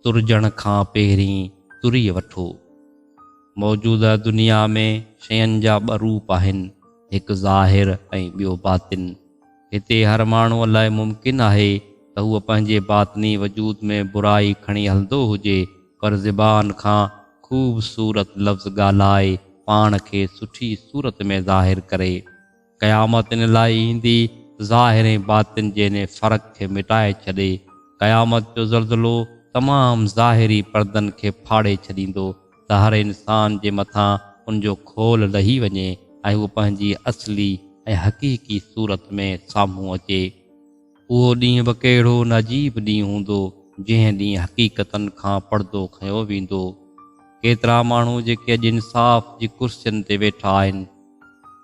तुरजण खां पहिरीं तुरी वठो। मौजूदा दुनिया में शयुनि जा ॿ रूप आहिनि, हिकु ज़ाहिर ऐं ॿियो बातिन। हिते हर माण्हूअ लाइ मुमकिन आहे त हूअ पंहिंजे बातिनी वजूद में बुराई खणी हलंदो हुजे, पर ज़बान खां ख़ूबसूरत लफ़्ज़ ॻाल्हाए पाण खे सुठी सूरत में ज़ाहिर करे। क़यामत इन लाइ ईंदी ज़ाहिर ऐं बातिन जे इन फ़र्क़ खे मिटाए छॾे। क़यामत जो ज़लज़लो तमामु ज़ाहिरी पर्दनि खे फाड़े छॾींदो त हर इंसान जे मथां उनजो खोल लही वञे ऐं उहो पंहिंजी असली ऐं हक़ीक़ी सूरत में साम्हूं अचे। उहो ॾींहुं बि कहिड़ो न अजीब ॾींहुं हूंदो जंहिं ॾींहुं हक़ीक़तनि खां पर्दो खयो वेंदो। केतिरा माण्हू जेके अॼु इंसाफ़ जी कुर्सियुनि ते वेठा आहिनि,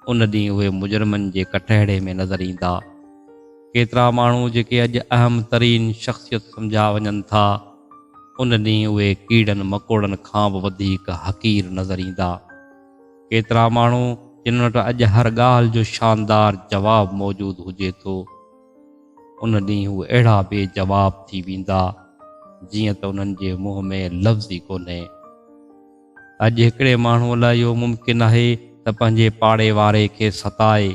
उन ॾींहुं उहे मुजरमनि जे कटहरे में नज़र ईंदा। केतिरा माण्हू जेके अॼु अहम तरीन शख़्सियत सम्झा वञनि था, उन ॾींहुं उहे कीड़नि मकोड़नि खां बि वधीक हक़ीर नज़र ईंदा। केतिरा माण्हू जिन वटि अॼु हर ॻाल्हि जो शानदार जवाबु मौजूदु हुजे थो, उन ॾींहुं उहे अहिड़ा बेजवाब थी वेंदा जीअं त उन्हनि जे मुंहं में लफ़्ज़ ई कोन्हे। अॼु हिकिड़े माण्हूअ लाइ इहो मुमकिन आहे त पंहिंजे पाड़े वारे खे सताए,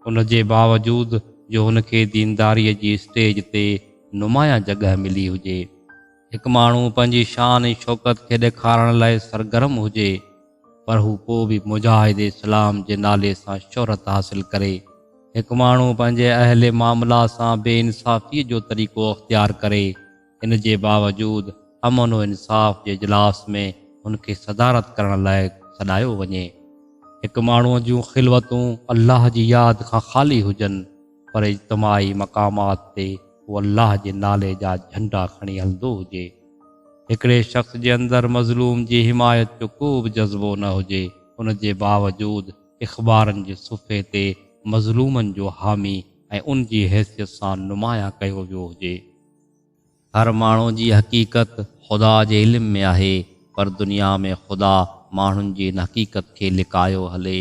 उन जे बावजूदु जो हुनखे दीनदारीअ जी स्टेज ते नुमाया जॻह मिली हुजे। हिकु माण्हू पंहिंजी शान ऐं शौक़त खे ॾेखारण लाइ सरगर्म हुजे, पर हू पोइ बि मुजाहिद इस्लाम जे नाले सां शोहरत हासिल करे। हिकु माण्हू पंहिंजे अहले मामला सां बेइंसाफ़ीअ जो तरीक़ो अख़्तियार करे, इन जे बावजूदु अमन व इंसाफ़ जे इजलास में हुनखे सदारत करण लाइ सॾायो वञे। हिकु माण्हूअ जूं ख़िलवतूं अल्लाह जी यादि खां ख़ाली हुजनि, पर इज्तिमाही मक़ामात ते उहो अल्लाह जे नाले जा झंडा खणी हलंदो हुजे। हिकिड़े शख़्स जे अंदरि मज़लूम जी हिमायत जो को बि जज़्बो न हुजे, उन जे बावजूदु इख़बारनि जे सुफ़े ते मज़लूमनि जो हामी ऐं उन जी हैसियत सां नुमाया कयो वियो हुजे। हर माण्हू जी हक़ीक़त ख़ुदा जे इल्म में आहे, पर दुनिया में ख़ुदा माण्हुनि जी इन हक़ीक़त खे लिकायो हले।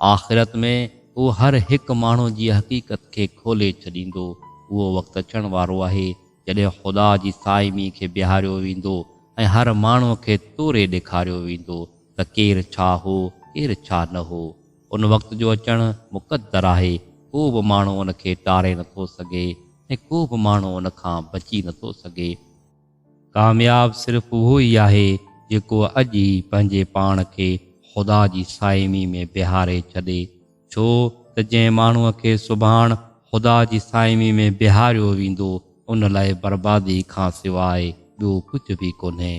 आख़िरत में उहो हर हिकु माण्हू जी हक़ीक़त खे खोले छॾींदो। उहो वक़्तु अचण वारो आहे जॾहिं ख़ुदा जी साइमी खे बिहारियो वेंदो ऐं हर माण्हूअ खे तोरे ॾेखारियो वेंदो त केरु छा हो, केरु छा न हो। उन वक़्त जो अचणु मुक़दर आहे। को बि माण्हू उन खे टारे नथो सघे ऐं को बि माण्हू उन खां बची नथो सघे। कामयाब सिर्फ़ु उहो ई आहे जेको अॼु ई पंहिंजे पाण खे ख़ुदा जी साइमी में बिहारे छॾे, छो त जंहिं माण्हूअ खे सुभाणे ख़ुदा जी साइमी में बिहारियो वेंदो, उन लाइ बर्बादी खां सवाइ ॿियो कुझु बि कोन्हे।